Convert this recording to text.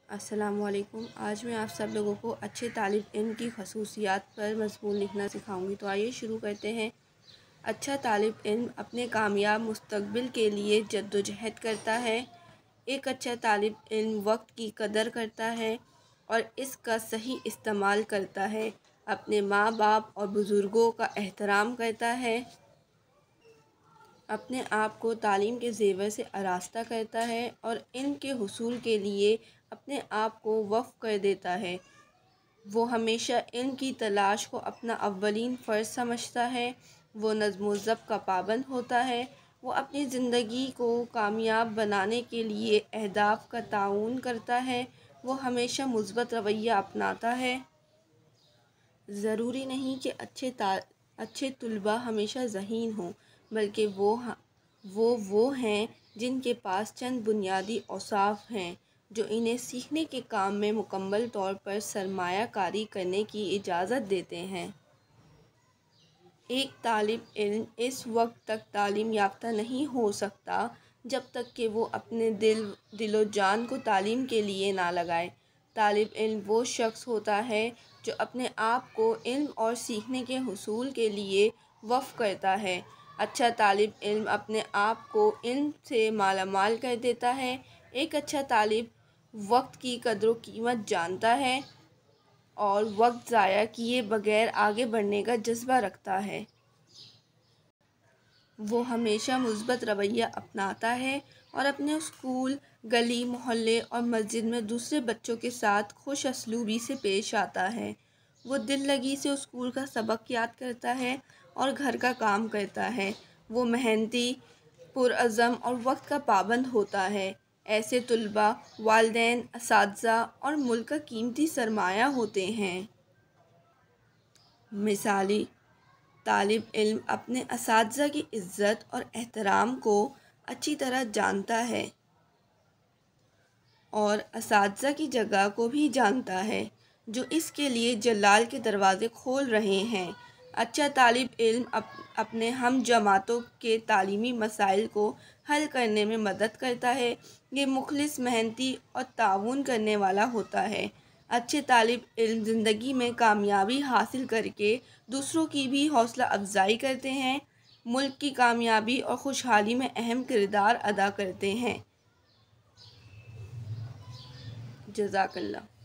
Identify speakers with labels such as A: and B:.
A: السلام علیکم۔ آج میں آپ سب لوگوں کو اچھے طالب علم کی خصوصیات پر مضمون لکھنا سکھاؤں گی۔ تو آئیے شروع کرتے ہیں۔ اچھا طالب علم اپنے کامیاب مستقبل کے لیے جدوجہد کرتا ہے۔ ایک اچھا طالب علم وقت کی قدر کرتا ہے اور اس کا صحیح استعمال کرتا ہے۔ اپنے ماں باپ اور بزرگوں کا احترام کرتا ہے۔ اپنے آپ کو تعلیم کے زیور سے آراستہ کرتا ہے اور علم کے حصول کے لیے اپنے آپ کو وقف کر دیتا ہے۔ وہ ہمیشہ علم کی تلاش کو اپنا اولین فرض سمجھتا ہے۔ وہ نظم و ضبط کا پابند ہوتا ہے۔ وہ اپنی زندگی کو کامیاب بنانے کے لیے اہداف کا تعین کرتا ہے۔ وہ ہمیشہ مثبت رویہ اپناتا ہے۔ ضروری نہیں کہ اچھے طلباء ہمیشہ ذہین ہوں، بلکہ وہ ہیں جن کے پاس چند بنیادی اوصاف ہیں جو انہیں سیکھنے کے کام میں مکمل طور پر سرمایہ کاری کرنے کی اجازت دیتے ہیں۔ ایک طالب علم اس وقت تک تعلیم یافتہ نہیں ہو سکتا جب تک کہ وہ اپنے دل و جان کو تعلیم کے لیے نہ لگائے۔ طالب علم وہ شخص ہوتا ہے جو اپنے آپ کو علم اور سیکھنے کے حصول کے لیے وقف کرتا ہے۔ اچھا طالب علم اپنے آپ کو علم سے مالا مال کر دیتا ہے۔ ایک اچھا طالب وقت کی قدر و قیمت جانتا ہے اور وقت ضائع کیے بغیر آگے بڑھنے کا جذبہ رکھتا ہے۔ وہ ہمیشہ مثبت رویہ اپناتا ہے اور اپنے اسکول، گلی محلے اور مسجد میں دوسرے بچوں کے ساتھ خوش اسلوبی سے پیش آتا ہے۔ وہ دل لگی سے اسکول کا سبق یاد کرتا ہے اور گھر کا کام کرتا ہے۔ وہ محنتی، پرعزم اور وقت کا پابند ہوتا ہے۔ ایسے طلباء والدین، اساتذہ اور ملک کا قیمتی سرمایہ ہوتے ہیں۔ مثالی طالب علم اپنے اساتذہ کی عزت اور احترام کو اچھی طرح جانتا ہے اور اساتذہ کی جگہ کو بھی جانتا ہے جو اس کے لیے جلال کے دروازے کھول رہے ہیں۔ اچھا طالب علم اپنے ہم جماعتوں کے تعلیمی مسائل کو حل کرنے میں مدد کرتا ہے۔ یہ مخلص، محنتی اور تعاون کرنے والا ہوتا ہے۔ اچھے طالب علم زندگی میں کامیابی حاصل کر کے دوسروں کی بھی حوصلہ افزائی کرتے ہیں، ملک کی کامیابی اور خوشحالی میں اہم کردار ادا کرتے ہیں۔ جزاک اللہ۔